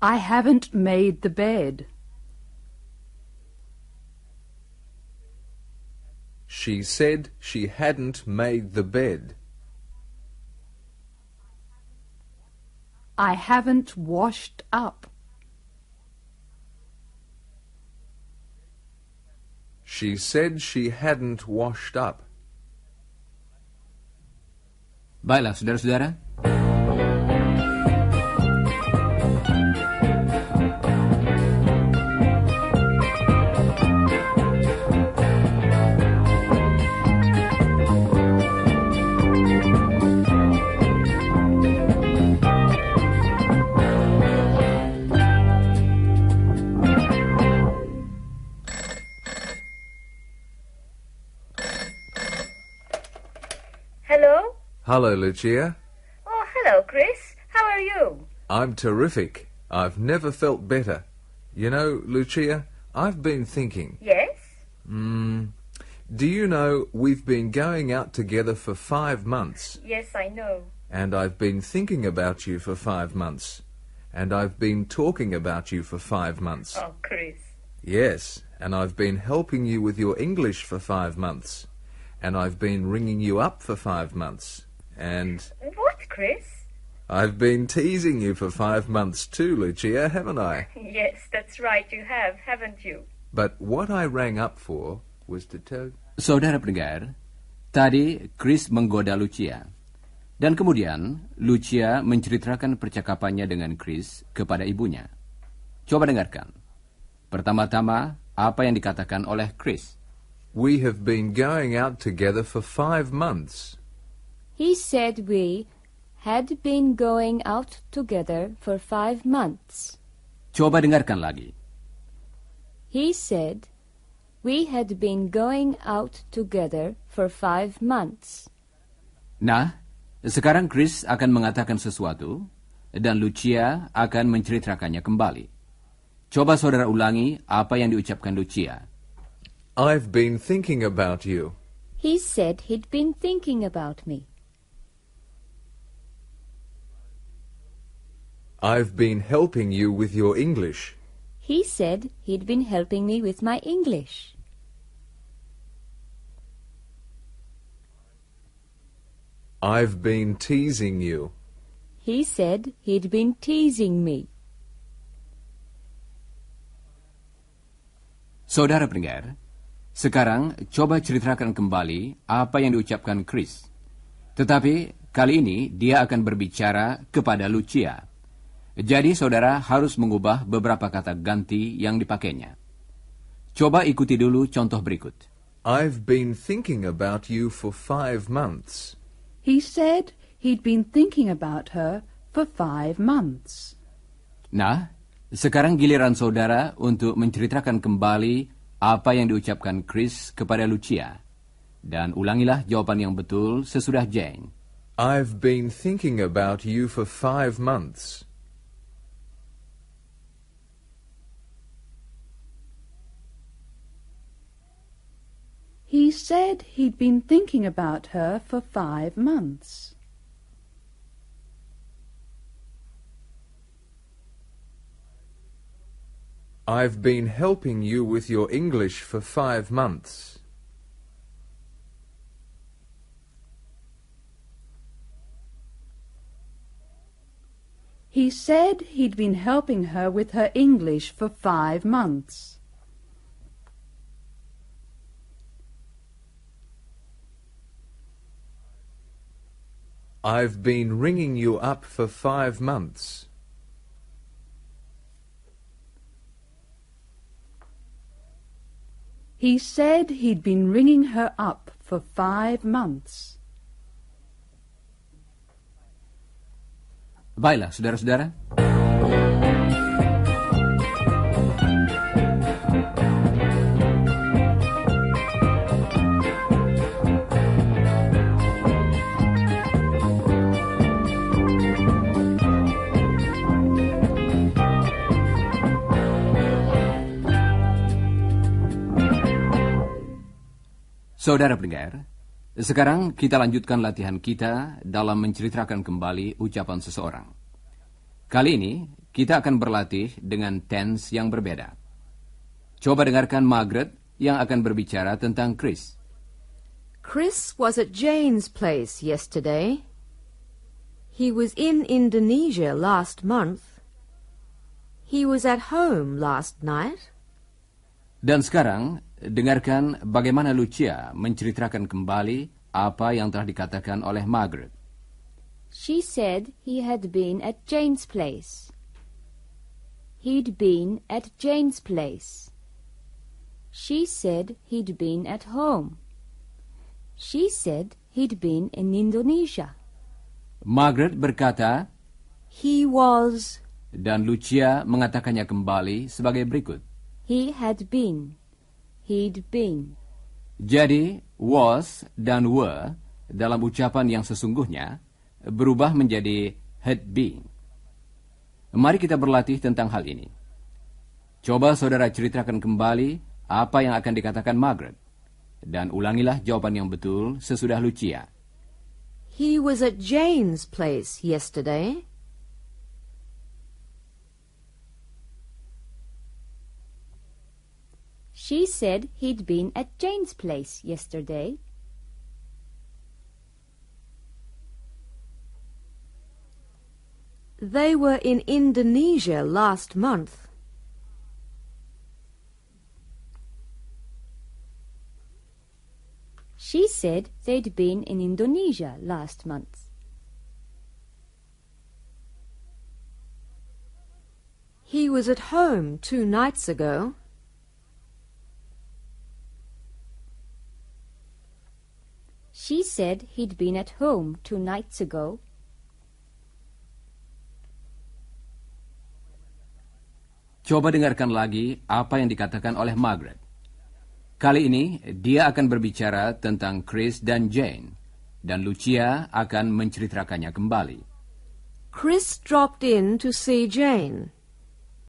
I haven't made the bed. She said she hadn't made the bed. I haven't washed up. She said she hadn't washed up. Baiklah, saudara-saudara. Hello? Hello, Lucia. Oh, hello, Chris. How are you? I'm terrific. I've never felt better. You know, Lucia, I've been thinking. Yes? Do you know we've been going out together for 5 months? Yes, I know. And I've been thinking about you for 5 months. And I've been talking about you for 5 months. Oh, Chris. Yes, and I've been helping you with your English for 5 months. And I've been ringing you up for 5 months. And What, Chris? I've been teasing you for 5 months too, Lucia, haven't I? Yes, that's right, you have, haven't you? But what I rang up for was to tell... Saudara pendengar, tadi Chris menggoda Lucia. Dan kemudian Lucia menceritakan percakapannya dengan Chris kepada ibunya. Coba dengarkan. Pertama-tama, apa yang dikatakan oleh Chris? We have been going out together for 5 months. He said we had been going out together for 5 months. Coba dengarkan lagi. He said we had been going out together for 5 months. Nah, sekarang Chris akan mengatakan sesuatu, dan Lucia akan menceritakannya kembali. Coba saudara ulangi apa yang diucapkan Lucia. I've been thinking about you. He said he'd been thinking about me. I've been helping you with your English. He said he'd been helping me with my English. I've been teasing you. He said he'd been teasing me. Saudara pendengar, sekarang coba ceritakan kembali apa yang diucapkan Chris. Tetapi kali ini dia akan berbicara kepada Lucia. Jadi saudara harus mengubah beberapa kata ganti yang dipakainya. Coba ikuti dulu contoh berikut. I've been thinking about you for 5 months. He said he'd been thinking about her for 5 months. Nah, sekarang giliran saudara untuk menceritakan kembali apa yang diucapkan Chris kepada Lucia. Dan ulangilah jawaban yang betul sesudah Jane. I've been thinking about you for 5 months. He said he'd been thinking about her for 5 months. I've been helping you with your English for 5 months. He said he'd been helping her with her English for 5 months. I've been ringing you up for 5 months. He said he'd been ringing her up for 5 months. Baiklah, saudara-saudara. Saudara pendengar, sekarang kita lanjutkan latihan kita dalam menceritakan kembali ucapan seseorang. Kali ini kita akan berlatih dengan tense yang berbeda. Coba dengarkan Margaret yang akan berbicara tentang Chris. Chris was at Jane's place yesterday. He was in Indonesia last month. He was at home last night. Dan sekarang, dengarkan bagaimana Lucia menceritakan kembali apa yang telah dikatakan oleh Margaret. She said he had been at Jane's place. He'd been at Jane's place. She said he'd been at home. She said he'd been in Indonesia. Margaret berkata, He was. dan Lucia mengatakannya kembali sebagai berikut. He had been. He'd been. Jadi, was dan were dalam ucapan yang sesungguhnya berubah menjadi had been. Mari kita berlatih tentang hal ini. Coba saudara ceritakan kembali apa yang akan dikatakan Margaret. Dan ulangilah jawaban yang betul sesudah Lucia. He was at Jane's place yesterday. She said he'd been at Jane's place yesterday. They were in Indonesia last month. She said they'd been in Indonesia last month. He was at home 2 nights ago. She said he'd been at home 2 nights ago. Coba dengarkan lagi apa yang dikatakan oleh Margaret. Kali ini, dia akan berbicara tentang Chris dan Jane, dan Lucia akan menceritakannya kembali. Chris dropped in to see Jane.